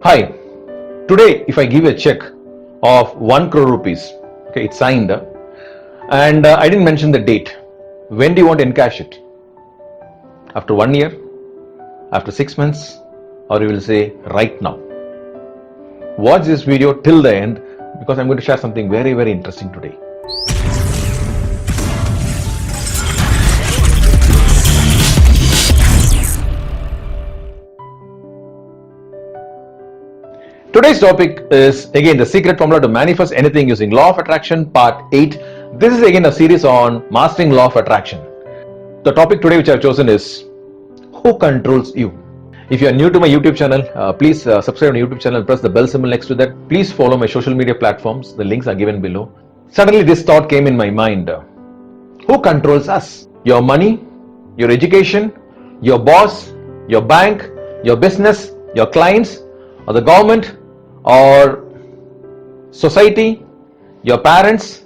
Hi, today if I give a check of 1 crore rupees, okay, it's signed and I didn't mention the date. When do you want to encash it? After 1 year? After 6 months? Or you will say right now? Watch this video till the end because I'm going to share something very, very interesting today. Today's topic is again the secret formula to manifest anything using law of attraction part 8. This is again a series on mastering law of attraction. The topic today which I have chosen is who controls you. If you are new to my YouTube channel, please subscribe to my YouTube channel and press the bell symbol next to that. Please follow my social media platforms. The links are given below. Suddenly this thought came in my mind. Who controls us? Your money, your education, your boss, your bank, your business, your clients, or the government, or society, your parents,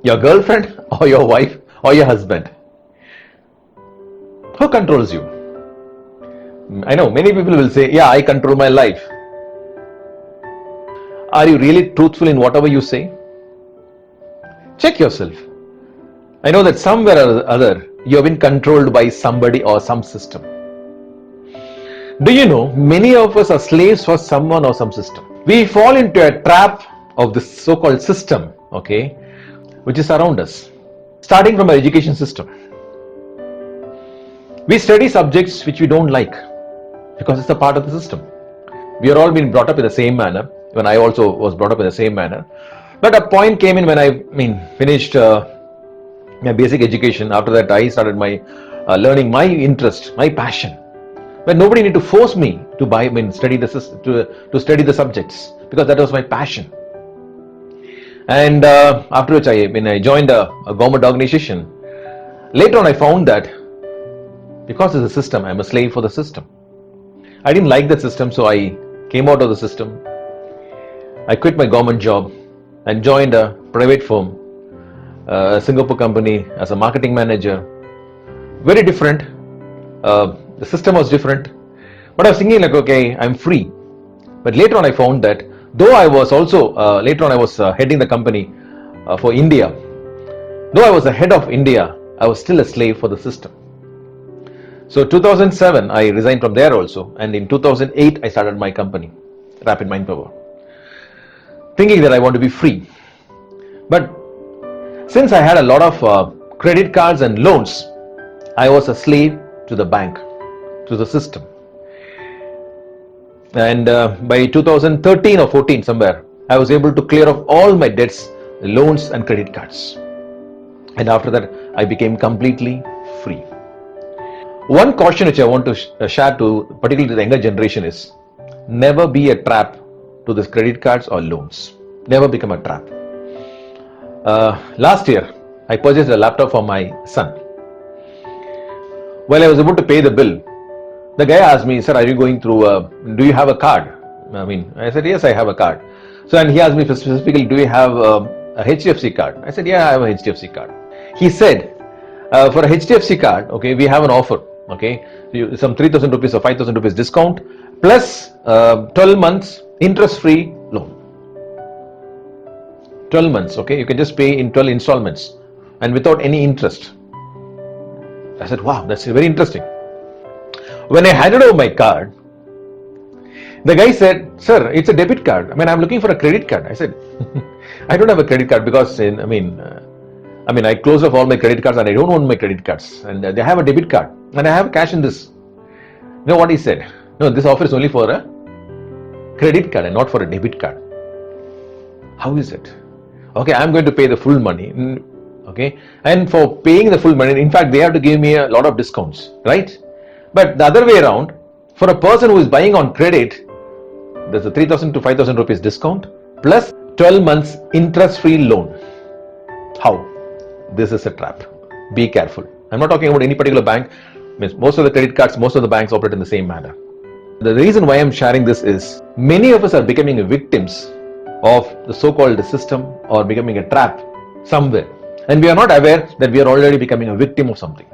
your girlfriend, or your wife, or your husband. Who controls you? I know many people will say, yeah, I control my life. Are you really truthful in whatever you say? Check yourself. I know that somewhere or other you have been controlled by somebody or some system. Do you know many of us are slaves for someone or some system? We fall into a trap of this so-called system, okay, which is around us. Starting from our education system. We study subjects which we don't like because it's a part of the system. We are all being brought up in the same manner. Even I also was brought up in the same manner. But a point came in when I finished my basic education. After that, I started my learning my interest, my passion. But nobody need to force me to study the subjects because that was my passion. And after which I joined a government organization. Later on, I found that because of the system, I'm a slave for the system. I didn't like the system, so I came out of the system. I quit my government job and joined a private firm, a Singapore company as a marketing manager. Very different. The system was different, but I was thinking like, okay, I'm free. But later on I found that though I was also, later on I was heading the company for India. Though I was the head of India, I was still a slave for the system. So 2007, I resigned from there also. And in 2008, I started my company, Rapid Mind Power, thinking that I want to be free. But since I had a lot of credit cards and loans, I was a slave to the bank, to the system. And by 2013 or 14 somewhere, I was able to clear off all my debts, loans and credit cards. And after that, I became completely free. One caution which I want to share to particularly the younger generation is never be a trap to these credit cards or loans. Never become a trap. Last year, I purchased a laptop for my son. While I was about to pay the bill, the guy asked me, sir, are you going through, do you have a card? I said, yes, I have a card. So, and he asked me specifically, do you have a HDFC card? I said, yeah, I have a HDFC card. He said, for a HDFC card, okay, we have an offer, okay, some 3,000 rupees or 5,000 rupees discount plus 12 months interest-free loan. 12 months, okay, you can just pay in 12 installments and without any interest. I said, wow, that's very interesting. When I handed over my card, the guy said, sir, it's a debit card. I'm looking for a credit card. I said, I don't have a credit card because I closed off all my credit cards and I don't own my credit cards. And they have a debit card and I have cash in this. You know what he said? No, this offer is only for a credit card and not for a debit card. How is it? Okay, I'm going to pay the full money. Okay, and for paying the full money, in fact, they have to give me a lot of discounts, right? But the other way around, for a person who is buying on credit, there's a 3,000 to 5,000 rupees discount plus 12 months interest-free loan. How? This is a trap. Be careful. I'm not talking about any particular bank. Most of the credit cards, most of the banks operate in the same manner. The reason why I'm sharing this is many of us are becoming victims of the so-called system or becoming a trap somewhere. And we are not aware that we are already becoming a victim of something.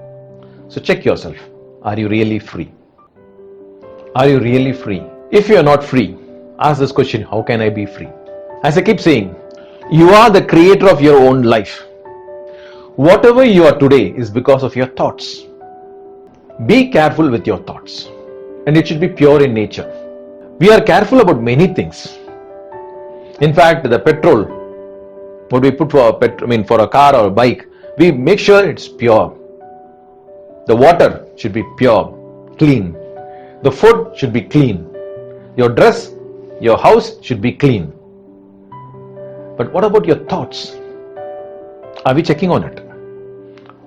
So check yourself. Are you really free? Are you really free? If you are not free, ask this question: how can I be free? As I keep saying, you are the creator of your own life. Whatever you are today is because of your thoughts. Be careful with your thoughts, and it should be pure in nature. We are careful about many things. In fact, the petrol, what we put for for a car or a bike, we make sure it's pure. The water should be pure, clean. The food should be clean. Your dress, your house should be clean. But what about your thoughts? Are we checking on it?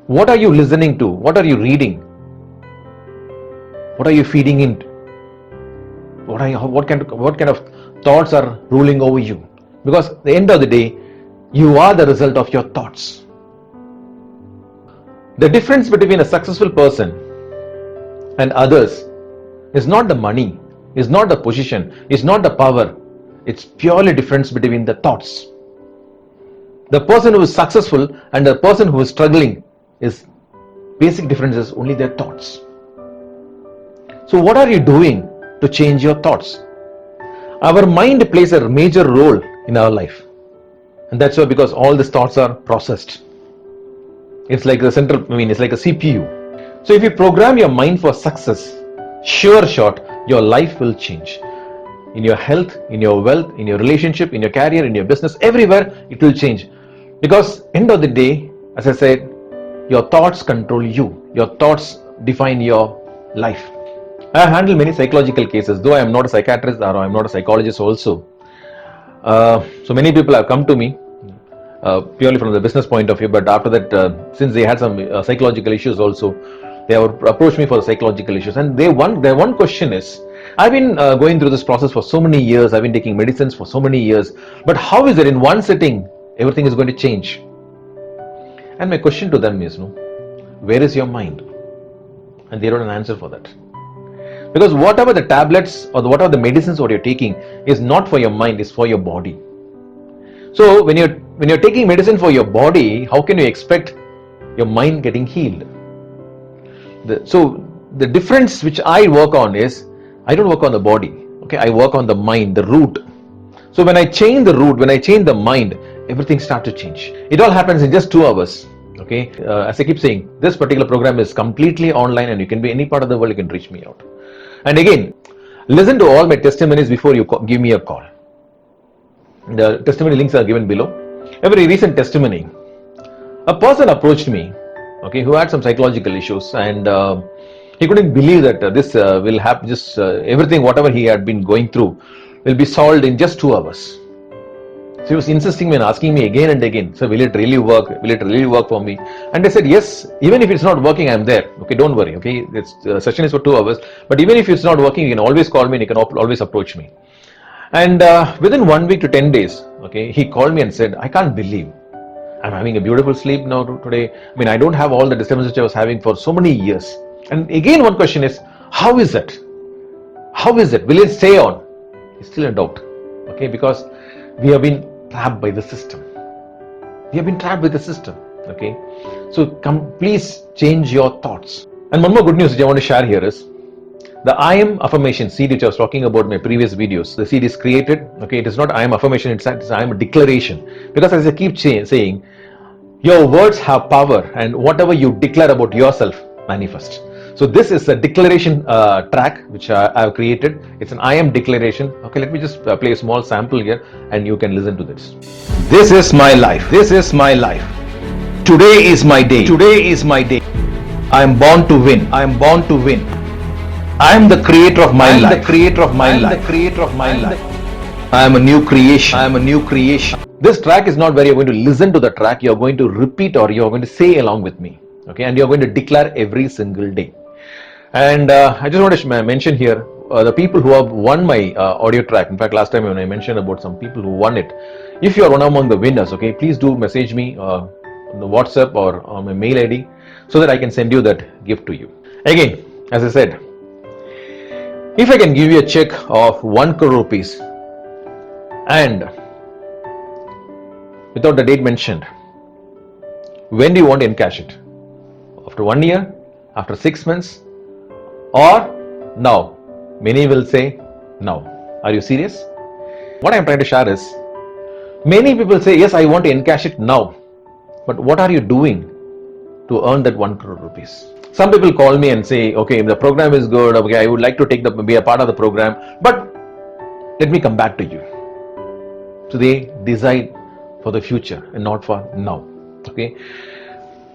What are you listening to? What are you reading? What are you feeding into? What kind of thoughts are ruling over you? Because at the end of the day, you are the result of your thoughts. The difference between a successful person and others is not the money, is not the position, is not the power. It's purely difference between the thoughts. The person who is successful and the person who is struggling is basic differences only their thoughts. So what are you doing to change your thoughts? Our mind plays a major role in our life, and that's why, because all these thoughts are processed. It's like the central, it's like a CPU. So if you program your mind for success, sure shot, your life will change. In your health, in your wealth, in your relationship, in your career, in your business, everywhere it will change. Because end of the day, as I said, your thoughts control you. Your thoughts define your life. I have handled many psychological cases, though I am not a psychiatrist or I am not a psychologist also. So many people have come to me purely from the business point of view, but after that, since they had some psychological issues also, they have approached me for the psychological issues. And their one question is, I've been going through this process for so many years, I've been taking medicines for so many years, but how is it in one sitting everything is going to change? And my question to them is, where is your mind? And they don't have an answer for that. Because whatever the tablets or whatever the medicines what you're taking is not for your mind, it's for your body. So when you're taking medicine for your body, how can you expect your mind getting healed? So the difference which I work on is, I don't work on the body. Okay, I work on the mind, the root. So when I change the root, when I change the mind, everything starts to change. It all happens in just 2 hours. Okay, as I keep saying, this particular program is completely online, and you can be any part of the world. You can reach me out. And again, listen to all my testimonies before you give me a call. The testimony links are given below. A very recent testimony. A person approached me, okay, who had some psychological issues, and he couldn't believe that this will happen. Just everything, whatever he had been going through, will be solved in just 2 hours. So he was insisting and asking me again and again, so will it really work? Will it really work for me? And I said, yes, even if it's not working, I'm there. Okay, don't worry. Okay, this session is for 2 hours, but even if it's not working, you can always call me and you can always approach me. And within 1 week to 10 days, okay, he called me and said, I can't believe I'm having a beautiful sleep now today. I don't have all the disturbances which I was having for so many years. And again, one question is, how is it? How is it? Will it stay on? It's still a doubt. Okay, because we have been trapped by the system. We have been trapped with the system. Okay, so please change your thoughts. And one more good news which I want to share here is the I am affirmation seed, which I was talking about in my previous videos. The seed is created. Okay, it is not I am affirmation, it's I am a declaration. Because as I keep saying, your words have power, and whatever you declare about yourself manifests. So this is a declaration track which I have created. It's an I am declaration. Okay, let me just play a small sample here, and you can listen to this. This is my life. This is my life. Today is my day. Today is my day. I am born to win. I am born to win. I am the creator of my life. The creator of my life. The creator of my life. I am a new creation. I am a new creation. This track is not where you're going to listen to the track. You're going to repeat, or you're going to say along with me. Okay, and you're going to declare every single day. And I just want to mention here the people who have won my audio track. In fact, last time when I mentioned about some people who won it, if you are one among the winners, okay, please do message me on the WhatsApp or on my mail ID so that I can send you that gift to you. Again, as I said, if I can give you a check of 1 crore rupees and without the date mentioned, when do you want to encash it? After 1 year? After 6 months? Or now? Many will say now. Are you serious? What I'm trying to share is, many people say, yes, I want to encash it now. But what are you doing to earn that 1 crore rupees? Some people call me and say, okay, the program is good, okay, I would like to be a part of the program, but let me come back to you. So they decide for the future and not for now. Okay.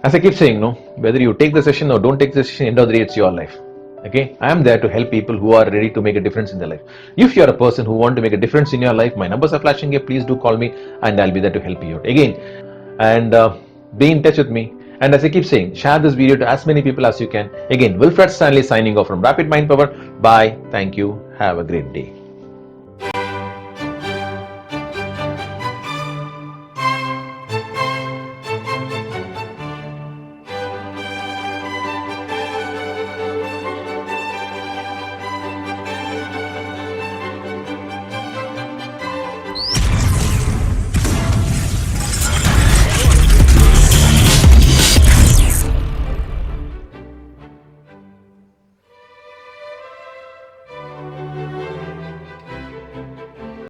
As I keep saying, no, whether you take the session or don't take the session, end of the day, it's your life. Okay, I am there to help people who are ready to make a difference in their life. If you are a person who want to make a difference in your life, my numbers are flashing here. Please do call me, and I'll be there to help you out again. And be in touch with me. And as I keep saying, share this video to as many people as you can. Again, Wilfred Stanley signing off from Rapid Mind Power. Bye. Thank you. Have a great day.